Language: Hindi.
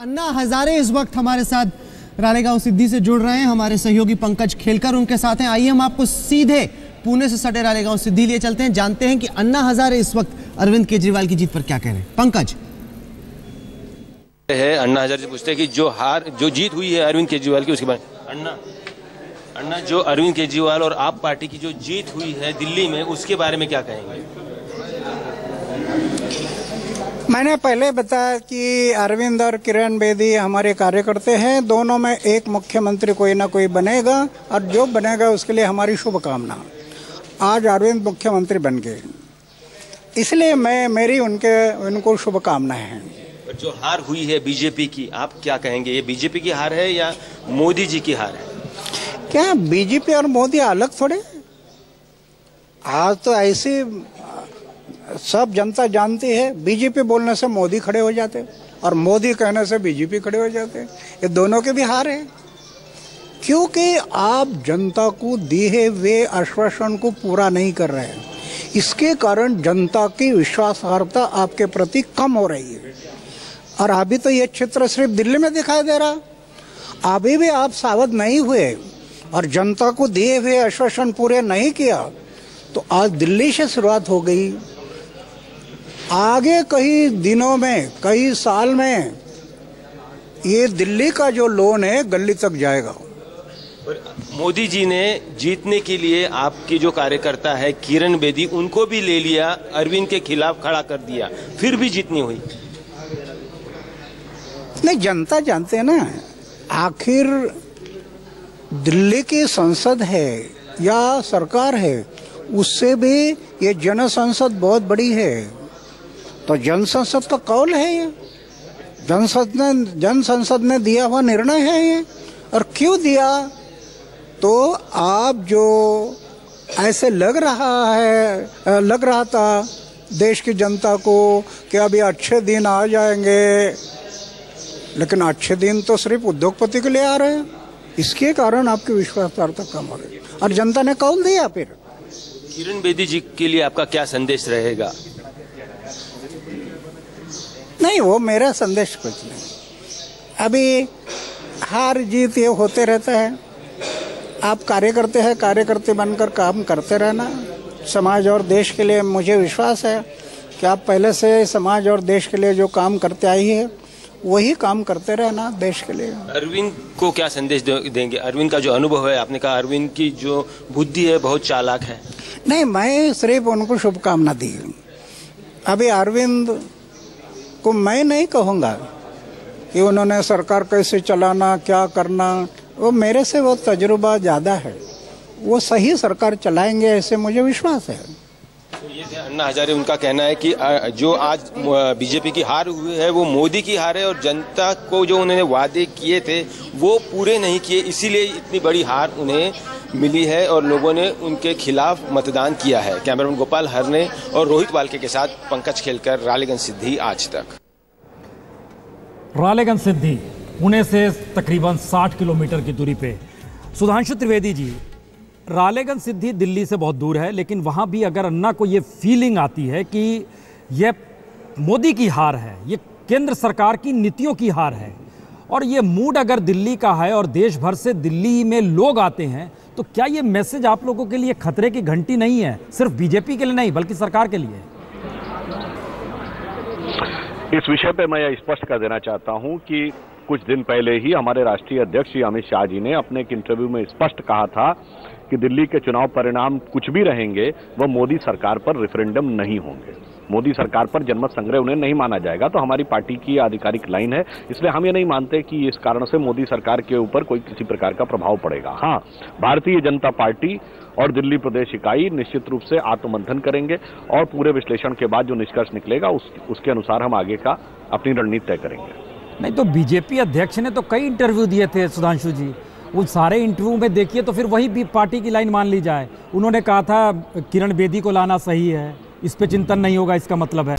अन्ना हजारे इस वक्त हमारे साथ रालेगांव सिद्धि से जुड़ रहे हैं। हमारे सहयोगी पंकज खेलकर उनके साथ हैं। आइए हम आपको सीधे पुणे से सटे रालेगांव सिद्धि लिए चलते हैं, जानते हैं कि अन्ना हजारे इस वक्त अरविंद केजरीवाल की जीत पर क्या कह रहे हैं। पंकज है अन्ना हजारे से पूछते हैं कि जो जीत हुई है अरविंद केजरीवाल की, उसके बाद अन्ना जो अरविंद केजरीवाल और आप पार्टी की जो जीत हुई है दिल्ली में, उसके बारे में क्या कहेंगे? मैंने पहले बताया कि अरविंद और किरण बेदी हमारे कार्यकर्ता हैं। दोनों में एक मुख्यमंत्री कोई ना कोई बनेगा और जो बनेगा उसके लिए हमारी शुभकामना। आज अरविंद मुख्यमंत्री बन गए, इसलिए मेरी उनको शुभकामनाएं हैं। जो हार हुई है बीजेपी की, आप क्या कहेंगे? ये बीजेपी की हार है या मोदी जी की हार है? क्या बीजेपी और मोदी अलग थोड़े? आज तो ऐसी सब जनता जानती है, बीजेपी बोलने से मोदी खड़े हो जाते और मोदी कहने से बीजेपी खड़े हो जाते। ये दोनों के भी हार है, क्योंकि आप जनता को दिए हुए आश्वासन को पूरा नहीं कर रहे हैं। इसके कारण जनता की विश्वासार्हता आपके प्रति कम हो रही है। और अभी तो ये चित्र सिर्फ दिल्ली में दिखाई दे रहा। अभी भी आप सावध नहीं हुए और जनता को दिए हुए आश्वासन पूरे नहीं किया तो आज दिल्ली से शुरुआत हो गई, आगे कई दिनों में, कई साल में ये दिल्ली का जो लोन है गली तक जाएगा। मोदी जी ने जीतने के लिए आपकी जो कार्यकर्ता है किरण बेदी, उनको भी ले लिया, अरविंद के खिलाफ खड़ा कर दिया, फिर भी जीतनी हुई। नहीं, जनता जानते हैं ना, आखिर दिल्ली की संसद है या सरकार है, उससे भी ये जन संसद बहुत बड़ी है। तो जन संसद का कौल है ये, जन संसद ने दिया हुआ निर्णय है ये। और क्यों दिया? तो आप जो ऐसे लग रहा था देश की जनता को कि अभी अच्छे दिन आ जाएंगे, लेकिन अच्छे दिन तो सिर्फ उद्योगपति के लिए आ रहे हैं। इसके कारण आपकी विश्वासार्हता कम हो रही है और जनता ने कौल दिया। फिर किरण बेदी जी के लिए आपका क्या संदेश रहेगा? नहीं, वो मेरा संदेश कुछ नहीं। अभी हार जीत ये होते रहता है। आप कार्यकर्ते बनकर काम करते रहना समाज और देश के लिए। मुझे विश्वास है कि आप पहले से समाज और देश के लिए जो काम करते आई है वही काम करते रहना देश के लिए। अरविंद को क्या संदेश देंगे? अरविंद का जो अनुभव है, आपने कहा अरविंद की जो बुद्धि है बहुत चालाक है। नहीं, मैं सिर्फ उनको शुभकामना दी। अभी अरविंद को मैं नहीं कहूँगा कि उन्होंने सरकार कैसे चलाना, क्या करना, वो मेरे से वो तजुर्बा ज़्यादा है, वो सही सरकार चलाएंगे ऐसे मुझे विश्वास है। तो ये थे अन्ना हजारे, उनका कहना है कि जो आज बीजेपी की हार हुई है वो मोदी की हार है और जनता को जो उन्होंने वादे किए थे वो पूरे नहीं किए, इसीलिए इतनी बड़ी हार उन्हें मिली है और लोगों ने उनके खिलाफ मतदान किया है। कैमरामैन गोपाल हरने और रोहित वाल्के के साथ पंकज खेलकर, रालेगंज सिद्धि, आज तक। रालेगंज सिद्धि पुणे से तकरीबन 60 किलोमीटर की दूरी पे। सुधांशु त्रिवेदी जी, रालेगंज सिद्धि दिल्ली से बहुत दूर है, लेकिन वहाँ भी अगर अन्ना को ये फीलिंग आती है कि ये मोदी की हार है, ये केंद्र सरकार की नीतियों की हार है, और ये मूड अगर दिल्ली का है और देश भर से दिल्ली में लोग आते हैं, तो क्या ये मैसेज आप लोगों के लिए खतरे की घंटी नहीं है? सिर्फ बीजेपी के लिए नहीं बल्कि सरकार के लिए। इस विषय पे मैं यह स्पष्ट कर देना चाहता हूं कि कुछ दिन पहले ही हमारे राष्ट्रीय अध्यक्ष श्री अमित शाह जी ने अपने एक इंटरव्यू में स्पष्ट कहा था कि दिल्ली के चुनाव परिणाम कुछ भी रहेंगे वह मोदी सरकार पर रेफरेंडम नहीं होंगे, मोदी सरकार पर जनमत संग्रह उन्हें नहीं माना जाएगा। तो हमारी पार्टी की आधिकारिक लाइन है, इसलिए हम ये नहीं मानते कि इस कारण से मोदी सरकार के ऊपर कोई किसी प्रकार का प्रभाव पड़ेगा। हाँ, भारतीय जनता पार्टी और दिल्ली प्रदेश इकाई निश्चित रूप से आत्ममंथन करेंगे और पूरे विश्लेषण के बाद जो निष्कर्ष निकलेगा उसके अनुसार हम आगे का अपनी रणनीति तय करेंगे। नहीं तो बीजेपी अध्यक्ष ने तो कई इंटरव्यू दिए थे सुधांशु जी, उन सारे इंटरव्यू में देखिए तो फिर वही भी पार्टी की लाइन मान ली जाए। उन्होंने कहा था किरण बेदी को लाना सही है, इस पे चिंतन नहीं होगा, इसका मतलब है।